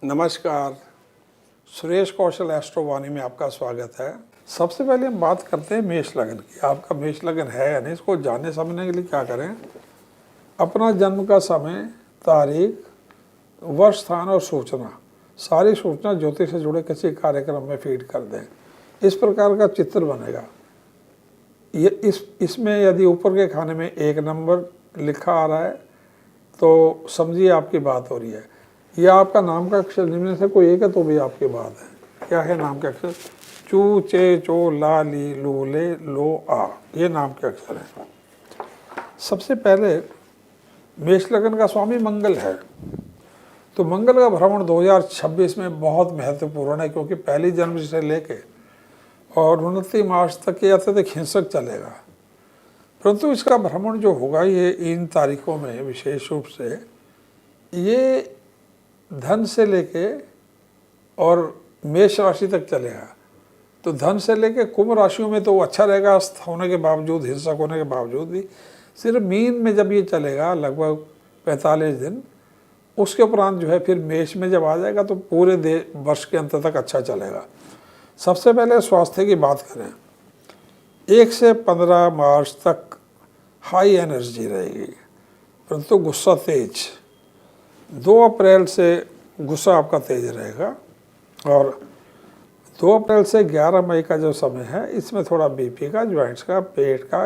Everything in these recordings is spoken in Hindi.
नमस्कार, सुरेश कौशल एस्ट्रोवाणी में आपका स्वागत है। सबसे पहले हम बात करते हैं मेष लगन की। आपका मेष लगन है या नहीं, इसको जानने समझने के लिए क्या करें, अपना जन्म का समय, तारीख, वर्ष, स्थान और सूचना, सारी सूचना ज्योतिष से जुड़े किसी कार्यक्रम में फीड कर दें। इस प्रकार का चित्र बनेगा। ये इसमें यदि ऊपर के खाने में 1 नंबर लिखा आ रहा है तो समझिए आपकी बात हो रही है। या आपका नाम का अक्षर निम्न से कोई एक है तो भी आपकी बात है। क्या है नाम के अक्षर? चू, चे, चो, ला, ली, लू, ले, लो, आ, ये नाम के अक्षर हैं। सबसे पहले मेष लगन का स्वामी मंगल है, तो मंगल का भ्रमण 2026 में बहुत महत्वपूर्ण है, क्योंकि पहली जनवरी से लेके और 29 मार्च तक ये अत्यधिक हिंसक चलेगा। परंतु इसका भ्रमण जो होगा ये इन तारीखों में विशेष रूप से ये धन से लेके और मेष राशि तक चलेगा। तो धन से लेके कुंभ राशियों में तो अच्छा रहेगा होने के बावजूद, हिंसक होने के बावजूद भी। सिर्फ मीन में जब ये चलेगा लगभग 45 दिन, उसके उपरांत जो है फिर मेष में जब आ जाएगा तो पूरे वर्ष के अंत तक अच्छा चलेगा। सबसे पहले स्वास्थ्य की बात करें, 1 से 15 मार्च तक हाई एनर्जी रहेगी, परंतु गुस्सा तेज। 2 अप्रैल से गुस्सा आपका तेज रहेगा और 2 अप्रैल से 11 मई का जो समय है इसमें थोड़ा बीपी का, ज्वाइंट्स का, पेट का,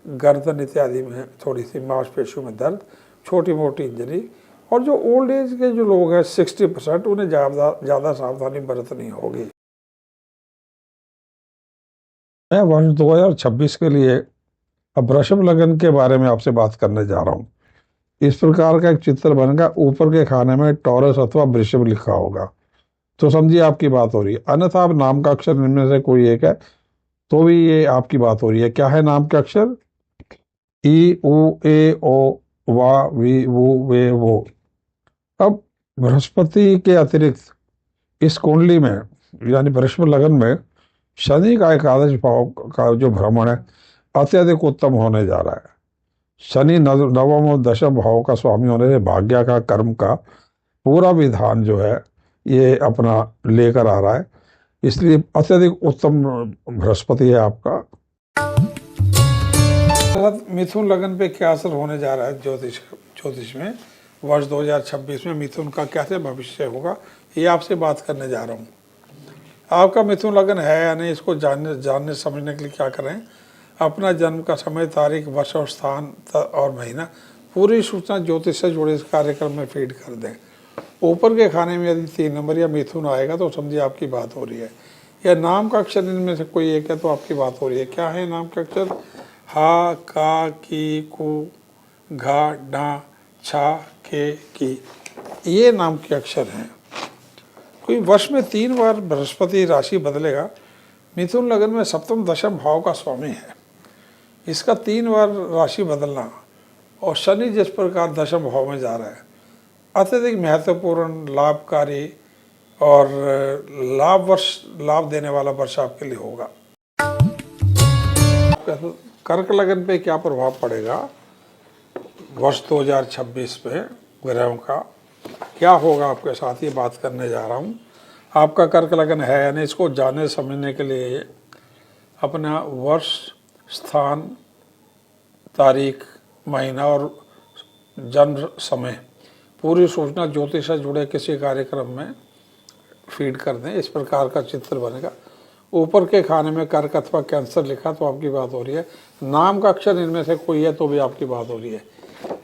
गर्दन इत्यादि में थोड़ी सी मांसपेशियों में दर्द, छोटी मोटी इंजरी। और जो ओल्ड एज के जो लोग हैं 60%, उन्हें ज़्यादा सावधानी बरतनी होगी। मैं वर्ष 2026 के लिए अब वृषभ लगन के बारे में आपसे बात करने जा रहा हूँ। इस प्रकार का एक चित्र बनेगा। ऊपर के खाने में टॉरस अथवा वृषभ लिखा होगा तो समझिए आपकी बात हो रही है। अन्यथा आप नाम का अक्षर इनमें से कोई एक है तो भी ये आपकी बात हो रही है। क्या है नाम के अक्षर? ई, उ, ए, ओ, वा, वी, वु, वे, वो। अब बृहस्पति के अतिरिक्त इस कुंडली में यानी वृषभ लगन में शनि का एकादश भाव का जो भ्रमण है अत्यधिक उत्तम होने जा रहा है। शनि नवम और दशम भाव का स्वामी होने से भाग्य का, कर्म का पूरा विधान जो है ये अपना लेकर आ रहा है, इसलिए अत्यधिक उत्तम बृहस्पति है आपका। मिथुन लगन पे क्या असर होने जा रहा है ज्योतिष में वर्ष 2026 में मिथुन का कैसे भविष्य होगा, ये आपसे बात करने जा रहा हूँ। आपका मिथुन लगन है या नहीं, इसको जानने समझने के लिए क्या करें, अपना जन्म का समय, तारीख, वर्ष और स्थान और महीना, पूरी सूचना ज्योतिष से जुड़े इस कार्यक्रम में फीड कर दें। ऊपर के खाने में यदि 3 नंबर या मिथुन आएगा तो समझिए आपकी बात हो रही है। या नाम का अक्षर इनमें से कोई एक है तो आपकी बात हो रही है। क्या है नाम का अक्षर? हा, का, की, कु, घा, डा, छा, के, की, ये नाम के अक्षर हैं। कोई वर्ष में 3 बार बृहस्पति राशि बदलेगा। मिथुन लगन में सप्तम दशम भाव का स्वामी है, इसका 3 बार राशि बदलना और शनि जिस प्रकार दशम भाव में जा रहा है अत्यधिक महत्वपूर्ण, लाभकारी और लाभ देने वाला वर्ष आपके लिए होगा। कर्क लगन पे क्या प्रभाव पड़ेगा वर्ष 2026 पे ग्रहों का, क्या होगा आपके साथ, ये बात करने जा रहा हूँ। आपका कर्क लगन है यानी इसको जानने समझने के लिए अपना वर्ष, स्थान, तारीख, महीना और जन्म समय, पूरी सूचना ज्योतिष से जुड़े किसी कार्यक्रम में फीड कर दें। इस प्रकार का चित्र बनेगा। ऊपर के खाने में कर्क अथवा कैंसर लिखा तो आपकी बात हो रही है। नाम का अक्षर इनमें से कोई है तो भी आपकी बात हो रही है।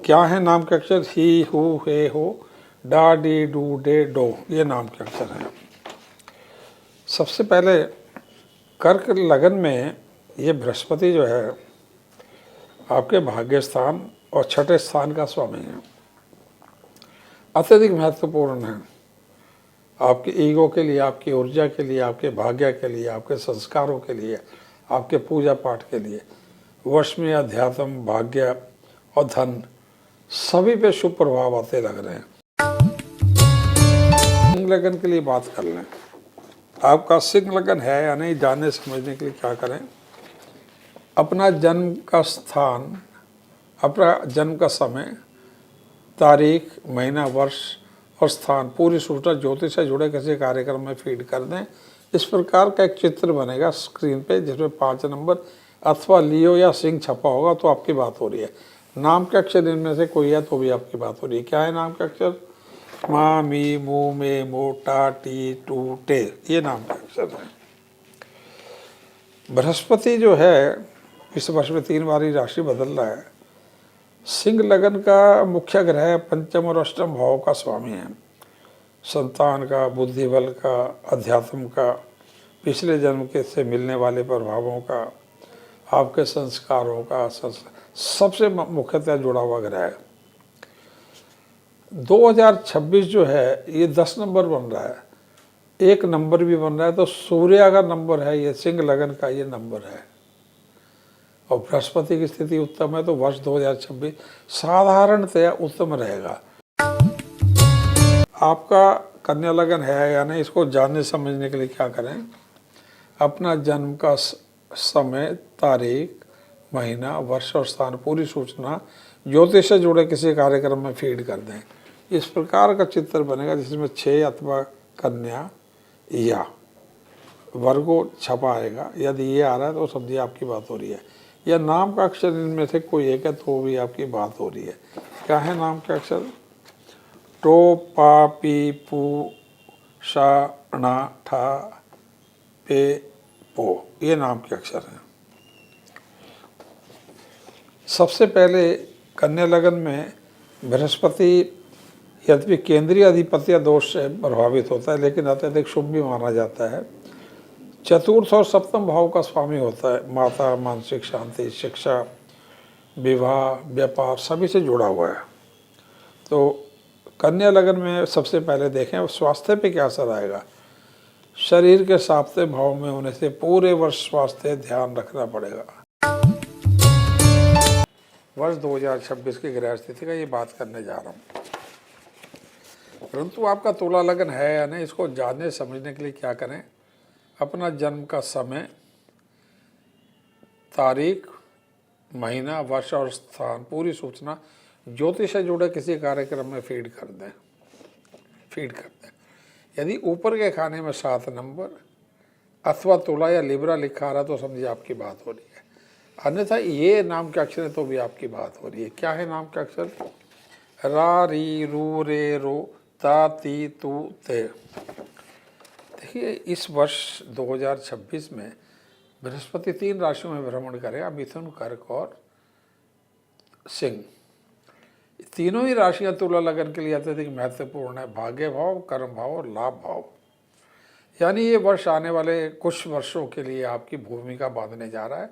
क्या है नाम के अक्षर? ही, हु, हे, हो, डा, डी, डू, डे, डो, ये नाम के अक्षर हैं। सबसे पहले कर्क लगन में ये बृहस्पति जो है आपके भाग्य स्थान और 6ठे स्थान का स्वामी है, अत्यधिक महत्वपूर्ण है आपके ईगो के लिए, आपकी ऊर्जा के लिए, आपके भाग्य के लिए, आपके संस्कारों के लिए, आपके पूजा पाठ के लिए। वर्ष में अध्यात्म, भाग्य और धन सभी पे शुभ प्रभाव आते लग रहे हैं। सिंह लगन के लिए बात कर लें। आपका सिंह लगन है या नहीं, जानने समझने के लिए क्या करें, अपना जन्म का स्थान, अपना जन्म का समय, तारीख, महीना, वर्ष और स्थान पूरी सूचना ज्योतिष से जुड़े किसी कार्यक्रम में फीड कर दें। इस प्रकार का एक चित्र बनेगा स्क्रीन पे जिसमें 5 नंबर अथवा लियो या सिंह छपा होगा तो आपकी बात हो रही है। नाम के अक्षर इनमें से कोई है तो भी आपकी बात हो रही है। क्या है नाम के अक्षर? मा, मी, मू, मे, मो, टा, टी, टू, टे, ये नाम के अक्षर हैं। बृहस्पति जो है इस वर्ष में 3 बार ही राशि बदल रहा है। सिंह लगन का मुख्य ग्रह पंचम और अष्टम भाव का स्वामी है। संतान का, बुद्धि बल का, अध्यात्म का, पिछले जन्म के से मिलने वाले प्रभावों का, आपके संस्कारों का सबसे मुख्यतः जुड़ा हुआ ग्रह है। 2026 जो है ये 10 नंबर बन रहा है, 1 नंबर भी बन रहा है, तो सूर्य का नंबर है ये, सिंह लगन का ये नंबर है और बृहस्पति की स्थिति उत्तम है, तो वर्ष 2026 साधारणतया उत्तम रहेगा। आपका कन्या लगन है या नहीं, इसको जानने समझने के लिए क्या करें? अपना जन्म का समय, तारीख, महीना, वर्ष और स्थान पूरी सूचना ज्योतिष से जुड़े किसी कार्यक्रम में फीड कर दें। इस प्रकार का चित्र बनेगा जिसमें 6 अथवा कन्या या वर्गो छपा आएगा। यदि ये आ रहा है तो समझिए आपकी बात हो रही है। या नाम का अक्षर इनमें से कोई एक है तो भी आपकी बात हो रही है। क्या है नाम के अक्षर? टो, पा, पी, पू, शा, णा, ठा, पे, पो, ये नाम के अक्षर हैं। सबसे पहले कन्या लगन में बृहस्पति यद्यपि केंद्रीय अधिपत्य दोष से प्रभावित होता है लेकिन अत्यधिक शुभ भी माना जाता है। चतुर्थ और सप्तम भाव का स्वामी होता है। माता, मानसिक शांति, शिक्षा, विवाह, व्यापार सभी से जुड़ा हुआ है। तो कन्या लगन में सबसे पहले देखें स्वास्थ्य पे क्या असर आएगा। शरीर के 7वें भाव में होने से पूरे वर्ष स्वास्थ्य ध्यान रखना पड़ेगा। वर्ष 2026 की ग्रह स्थिति का ये बात करने जा रहा हूँ। परंतु आपका तुला लगन है या नहीं, इसको जानने समझने के लिए क्या करें? अपना जन्म का समय, तारीख, महीना, वर्ष और स्थान पूरी सूचना ज्योतिष से जुड़े किसी कार्यक्रम में फीड कर दें। यदि ऊपर के खाने में 7 नंबर अथवा तुला या लिब्रा लिखा रहा तो समझिए आपकी बात हो रही है। अन्यथा ये नाम के अक्षर है तो भी आपकी बात हो रही है। क्या है नाम के अक्षर? रा, री, रू, रे, रो, ता, ती, तू, ते। देखिए इस वर्ष 2026 में बृहस्पति 3 राशियों में भ्रमण करेगा, मिथुन, कर्क और सिंह। तीनों ही राशियां तुला लगन के लिए अत्यधिक महत्वपूर्ण है। भाग्य भाव, कर्म भाव और लाभ भाव। यानी ये वर्ष आने वाले कुछ वर्षों के लिए आपकी भूमिका बांधने जा रहा है,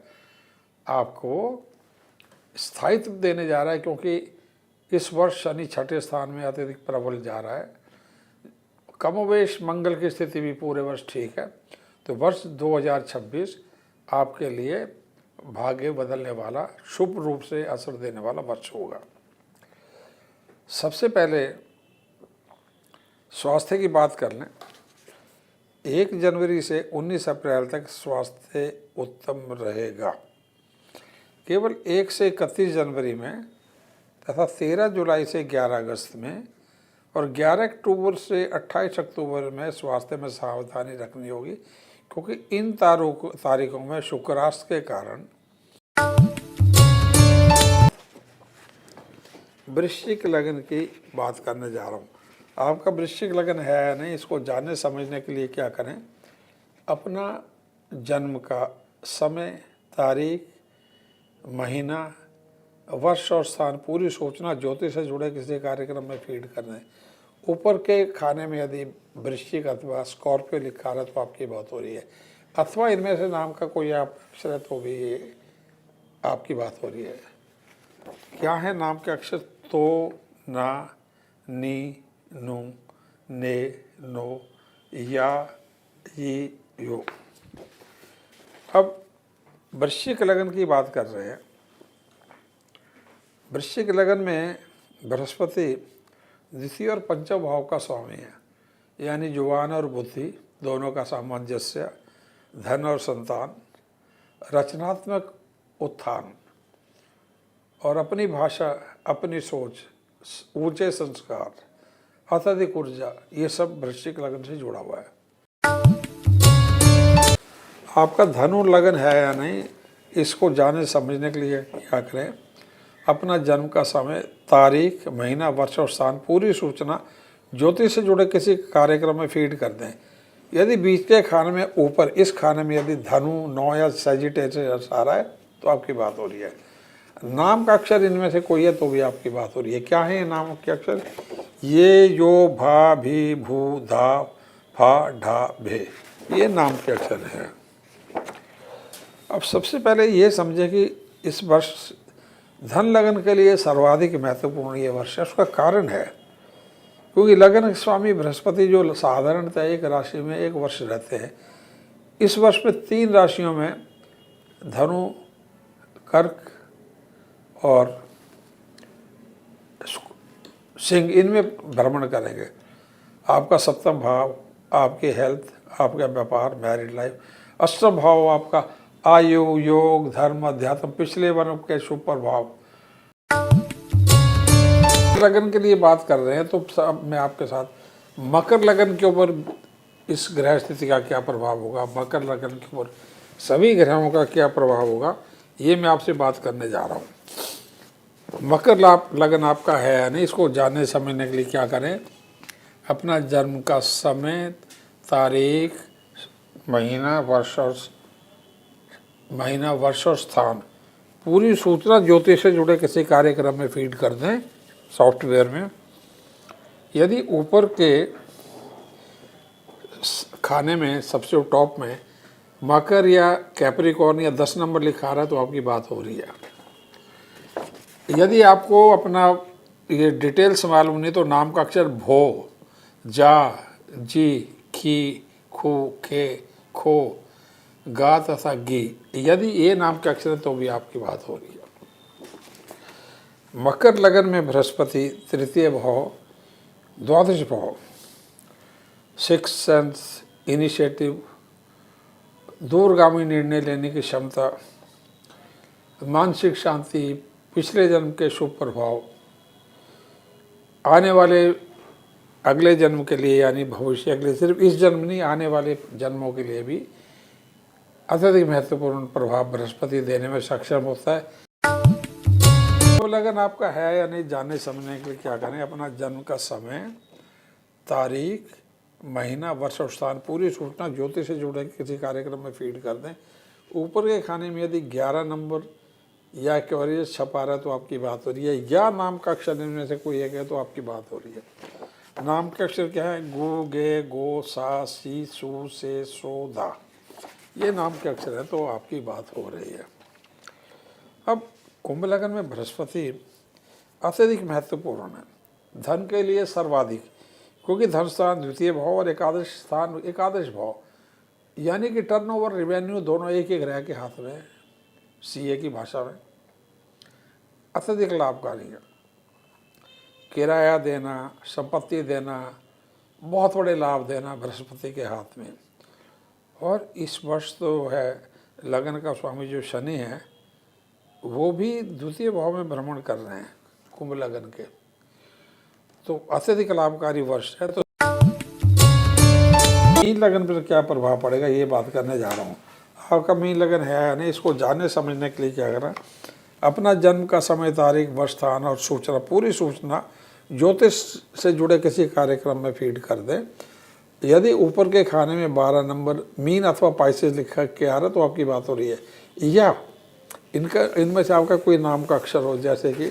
आपको स्थायित्व देने जा रहा है, क्योंकि इस वर्ष शनि 6ठे स्थान में अत्यधिक प्रबल जा रहा है। कमोवेश मंगल की स्थिति भी पूरे वर्ष ठीक है। तो वर्ष 2026 आपके लिए भाग्य बदलने वाला, शुभ रूप से असर देने वाला वर्ष होगा। सबसे पहले स्वास्थ्य की बात कर लें। 1 जनवरी से 19 अप्रैल तक स्वास्थ्य उत्तम रहेगा। केवल 1 से 31 जनवरी में तथा 13 जुलाई से 11 अगस्त में और 11 अक्टूबर से 28 अक्टूबर में स्वास्थ्य में सावधानी रखनी होगी, क्योंकि इन तारीखों में शुक्रास्त के कारण वृश्चिक लगन की बात करने जा रहा हूँ। आपका वृश्चिक लगन है या नहीं, इसको जानने समझने के लिए क्या करें? अपना जन्म का समय, तारीख, महीना, वर्ष और स्थान पूरी सूचना ज्योतिष से जुड़े किसी कार्यक्रम में फीड कर दें। ऊपर के खाने में यदि वृश्चिक अथवा स्कॉर्पियो लिखा रहा है तो आपकी बात हो रही है, अथवा इनमें से नाम का कोई आप अक्षर है तो भी आपकी बात हो रही है। क्या है नाम के अक्षर? तो, ना, नी, नु, ने, नो, या, ई, यो। अब वृश्चिक लगन की बात कर रहे हैं। वृश्चिक लगन में बृहस्पति द्वितीय और पंचम भाव का स्वामी है, यानी जुबान और बुद्धि दोनों का सामंजस्य, धन और संतान, रचनात्मक उत्थान और अपनी भाषा, अपनी सोच, ऊंचे संस्कार अत्यधिक ऊर्जा, ये सब वृश्चिक लगन से जुड़ा हुआ है। आपका धनु लगन है या नहीं, इसको जानने समझने के लिए क्या करें, अपना जन्म का समय, तारीख, महीना, वर्ष और स्थान पूरी सूचना ज्योतिष से जुड़े किसी कार्यक्रम में फीड कर दें। यदि बीच के खाने में ऊपर इस खाने में यदि धनु, नौ या सजिटेरियस आ रहा है तो आपकी बात हो रही है। नाम का अक्षर इनमें से कोई है तो भी आपकी बात हो रही है। क्या है ये नाम के अक्षर? ये, यो, भा, भी, भू, धा, फा, ढा, भे, ये नाम के अक्षर हैं। अब सबसे पहले ये समझे कि इस वर्ष धन लगन के लिए सर्वाधिक महत्वपूर्ण ये वर्ष है। उसका कारण है क्योंकि लगन के स्वामी बृहस्पति जो साधारणतः एक राशि में एक वर्ष रहते हैं, इस वर्ष में 3 राशियों में धनु, कर्क और सिंह, इनमें भ्रमण करेंगे। आपका 7वां भाव आपके हेल्थ, आपका व्यापार, मैरिड लाइफ। 8वां भाव आपका आयु, योग, धर्म, अध्यात्म, पिछले वर्ष के शुभ प्रभाव। लगन के लिए बात कर रहे हैं तो अब मैं आपके साथ मकर लगन के ऊपर इस ग्रह स्थिति का क्या प्रभाव होगा, मकर लगन के ऊपर सभी ग्रहों का क्या प्रभाव होगा, ये मैं आपसे बात करने जा रहा हूँ। मकर लगन आपका है या नहीं, इसको जानने समझने के लिए क्या करें, अपना जन्म का समय, तारीख, महीना, वर्ष और स्थान पूरी सूचना ज्योतिष से जुड़े किसी कार्यक्रम में फीड कर दें सॉफ्टवेयर में। यदि ऊपर के खाने में सबसे टॉप में मकर या कैप्रिकॉर्न या 10 नंबर लिखा रहा है तो आपकी बात हो रही है। यदि आपको अपना ये डिटेल्स मालूम नहीं तो नाम का अक्षर भो, जा, जी, खी, खू, खे, खो, गा तथा गी, यदि ये नाम के अक्षर है तो भी आपकी बात हो रही है। मकर लगन में बृहस्पति तृतीय भाव, द्वादश भाव, सिक्स्थ सेंस, इनिशिएटिव, दूरगामी निर्णय लेने की क्षमता, मानसिक शांति, पिछले जन्म के शुभ प्रभाव, आने वाले अगले जन्म के लिए यानी भविष्य, अगले सिर्फ इस जन्म नहीं आने वाले जन्मों के लिए भी अत्यधिक महत्वपूर्ण प्रभाव बृहस्पति देने में सक्षम होता है। तो लगन आपका है या नहीं जानने समझने के लिए क्या करें, अपना जन्म का समय, तारीख, महीना, वर्ष और स्थान पूरी सूचना ज्योतिष से जुड़े किसी कार्यक्रम में फीड कर दें। ऊपर के खाने में यदि 11 नंबर या क्वेरियस छपा रहा है तो आपकी बात हो रही है, या नाम का अक्षर इनमें से कोई एक है तो आपकी बात हो रही है। नाम के अक्षर क्या है? गु, गे, गो, सा, सी, सु, से, सो, धा, ये नाम के अक्षर है तो आपकी बात हो रही है। अब कुंभ लगन में बृहस्पति अत्यधिक महत्वपूर्ण है, धन के लिए सर्वाधिक, क्योंकि धन स्थान द्वितीय भाव और एकादश स्थान एकादश भाव, यानी कि टर्नओवर, रेवेन्यू दोनों एक ही ग्रह के हाथ में, सीए की भाषा में अत्यधिक लाभकारी है। किराया देना, संपत्ति देना, बहुत बड़े लाभ देना बृहस्पति के हाथ में। और इस वर्ष तो है लगन का स्वामी जो शनि है वो भी द्वितीय भाव में भ्रमण कर रहे हैं कुंभ लगन के, तो अत्यधिक लाभकारी वर्ष है। तो मीन लगन पर क्या प्रभाव पड़ेगा ये बात करने जा रहा हूँ। आपका मीन लगन है या नहीं, इसको जानने समझने के लिए क्या करना, अपना जन्म का समय, तारीख, वर्ष, स्थान और सूचना पूरी सूचना ज्योतिष से जुड़े किसी कार्यक्रम में फीड कर दें। यदि ऊपर के खाने में 12 नंबर मीन अथवा पाइसेस लिखा के आ रहा तो आपकी बात हो रही है, या इनमें से आपका कोई नाम का अक्षर हो, जैसे कि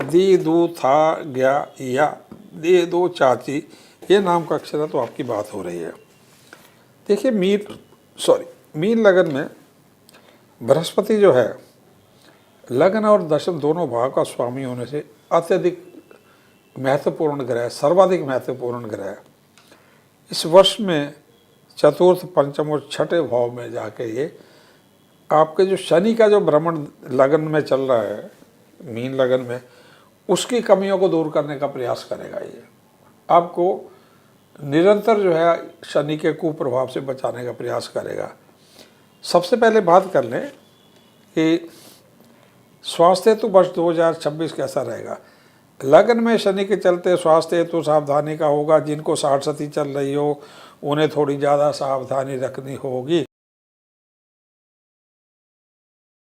दी, दू, था, गया, या, दे, दो, चाची, ये नाम का अक्षर है तो आपकी बात हो रही है। देखिए मीन लगन में बृहस्पति जो है लगन और दशम दोनों भाव का स्वामी होने से अत्यधिक महत्वपूर्ण ग्रह, सर्वाधिक महत्वपूर्ण ग्रह। इस वर्ष में चतुर्थ, पंचम और छठे भाव में जाके ये आपके जो शनि का जो भ्रमण लगन में चल रहा है, मीन लगन में, उसकी कमियों को दूर करने का प्रयास करेगा। ये आपको निरंतर जो है शनि के कुप्रभाव से बचाने का प्रयास करेगा। सबसे पहले बात कर लें कि स्वास्थ्य हेतु वर्ष 2026 कैसा रहेगा। लगन में शनि के चलते स्वास्थ्य हेतु सावधानी का होगा। जिनको 60 सती चल रही हो उन्हें थोड़ी ज़्यादा सावधानी रखनी होगी।